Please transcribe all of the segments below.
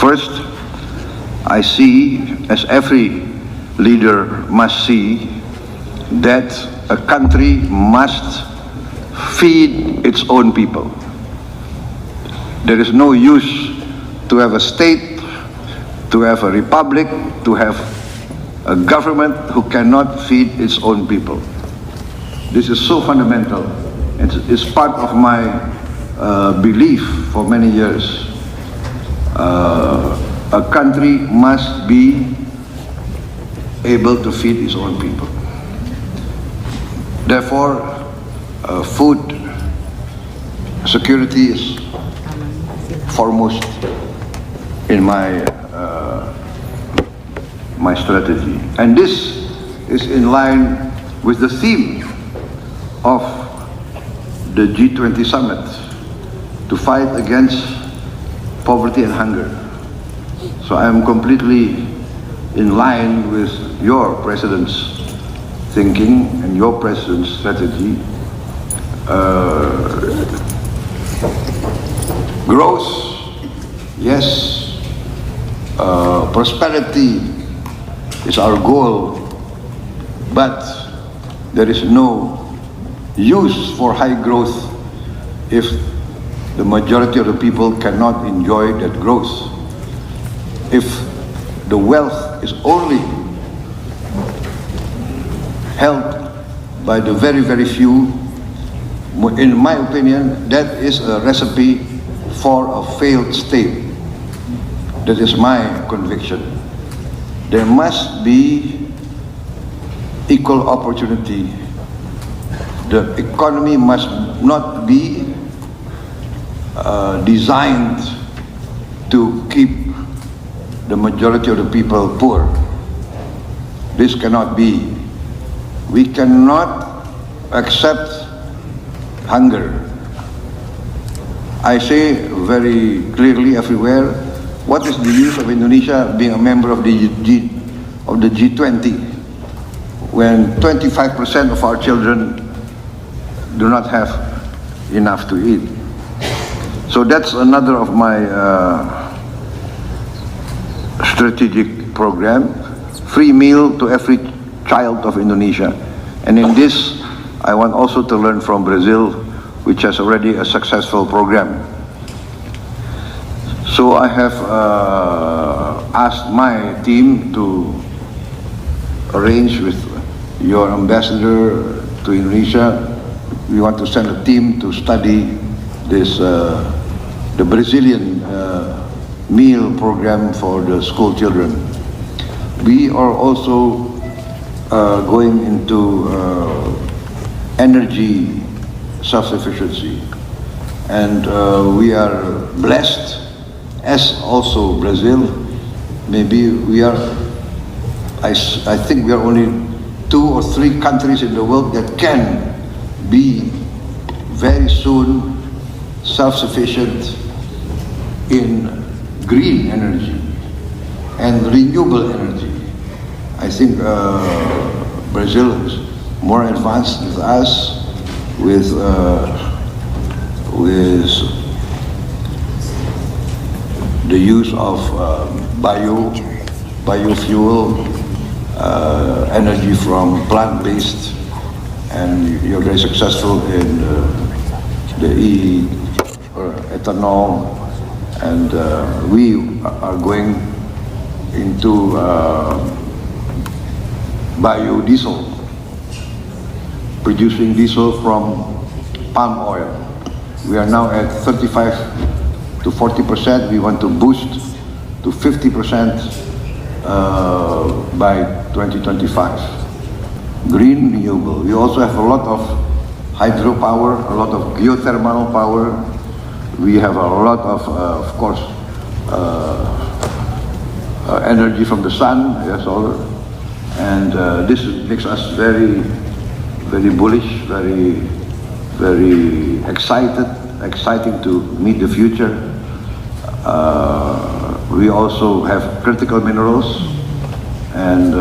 First, I see, as every leader must see, that a country must feed its own people. There is no use to have a state, to have a republic, to have a government who cannot feed its own people. This is so fundamental. It's part of my belief for many years. A country must be able to feed its own people. Therefore, food security is foremost in my strategy. And this is in line with the theme of the G20 summit, to fight against poverty and hunger. So I am completely in line with your President's thinking and your President's strategy. Growth, yes. Prosperity is our goal, but there is no use for high growth if the majority of the people cannot enjoy that growth. If the wealth is only held by the very, very few, in my opinion, that is a recipe for a failed state. That is my conviction. There must be equal opportunity. The economy must not be designed to keep the majority of the people poor. This cannot be. We cannot accept hunger. I say very clearly everywhere, what is the use of Indonesia being a member of the G20 when 25% of our children do not have enough to eat? So that's another of my strategic program, free meal to every child of Indonesia. And in this, I want also to learn from Brazil, which has already a successful program. So I have asked my team to arrange with your ambassador to Indonesia. We want to send a team to study this, the Brazilian meal program for the school children. We are also going into energy self-sufficiency, and we are blessed, as also Brazil. Maybe we are, I think we are only 2 or 3 countries in the world that can be very soon self-sufficient in green energy and renewable energy. I think Brazil is more advanced than us with the use of biofuel, energy from plant-based, and you're very successful in the ethanol, and we are going into biodiesel, producing diesel from palm oil. We are now at 35 to 40%. We want to boost to 50% by 2025. Green, renewable. We also have a lot of hydropower, a lot of geothermal power. We have a lot of course, energy from the sun, yes, solar. And this makes us very, very bullish, very, very exciting to meet the future. We also have critical minerals, and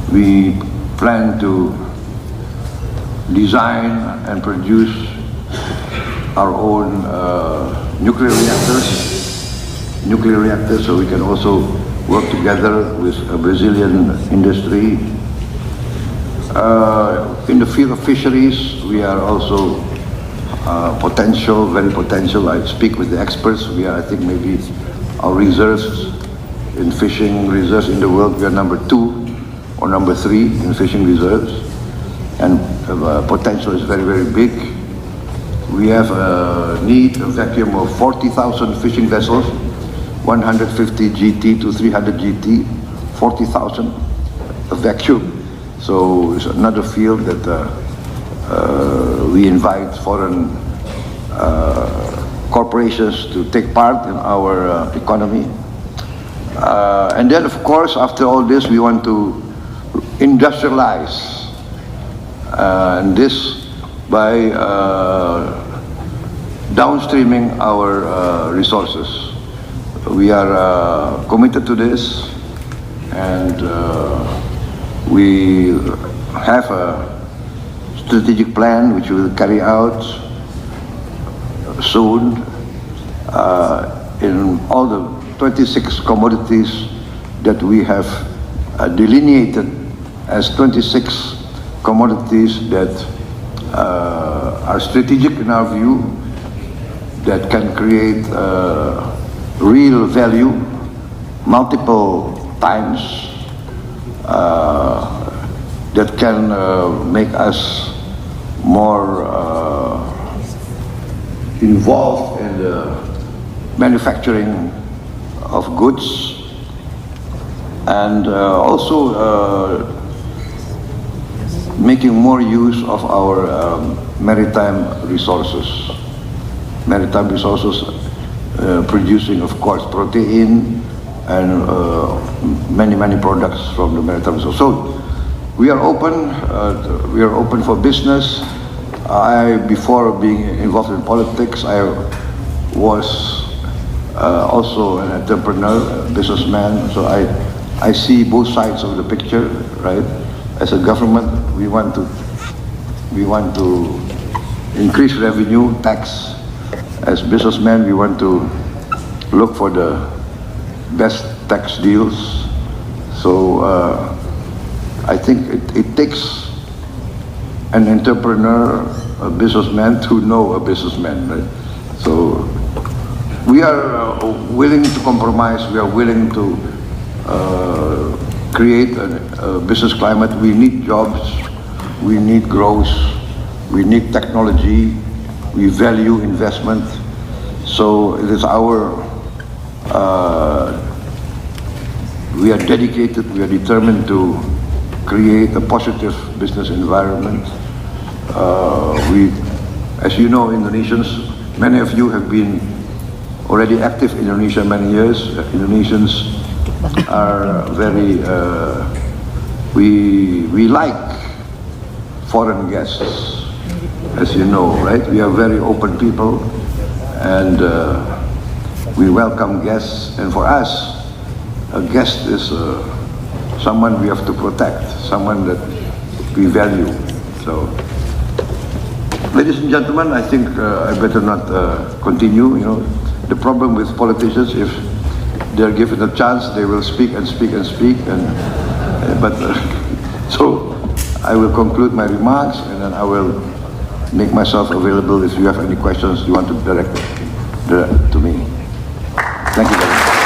we plan to design and produce our own nuclear reactors nuclear reactors, so we can also work together with a Brazilian industry. In the field of fisheries, we are also potential, very potential. I speak with the experts. We are, I think, maybe our reserves in fishing reserves in the world, we are number 2 or number 3 in fishing reserves, and potential is very, very big. We have a vacuum of 40,000 fishing vessels, 150 GT to 300 GT, 40,000 a vacuum. So it's another field that we invite foreign corporations to take part in our economy. And then, of course, after all this, we want to industrialize, and this by downstreaming our resources. We are committed to this, and we have a strategic plan which we will carry out soon in all the 26 commodities that we have delineated as 26 commodities that are strategic in our view, that can create real value multiple times, that can make us more involved in the manufacturing of goods, and also making more use of our maritime resources. Maritime resources producing, of course, protein and many products from the maritime resources. So we are open for business. Before being involved in politics, I was also an entrepreneur, a businessman. So I see both sides of the picture, right? As a government, we want to increase revenue, tax. As businessmen, we want to look for the best tax deals. So I think it takes an entrepreneur, a businessman, to know a businessman, right? So we are willing to compromise. We are willing to create a business climate. We need jobs, we need growth, we need technology, we value investment. So it is we are dedicated, we are determined to create a positive business environment. As you know, Indonesians, many of you have been already active in Indonesia many years. Indonesians are very, we like foreign guests, as you know, right? We are very open people, and we welcome guests. And for us, a guest is someone we have to protect, someone that we value. So, ladies and gentlemen, I think I better not continue. You know, the problem with politicians, if they're given a chance, they will speak and speak and speak. So I will conclude my remarks, and then I will make myself available if you have any questions you want to direct to me. Thank you very much.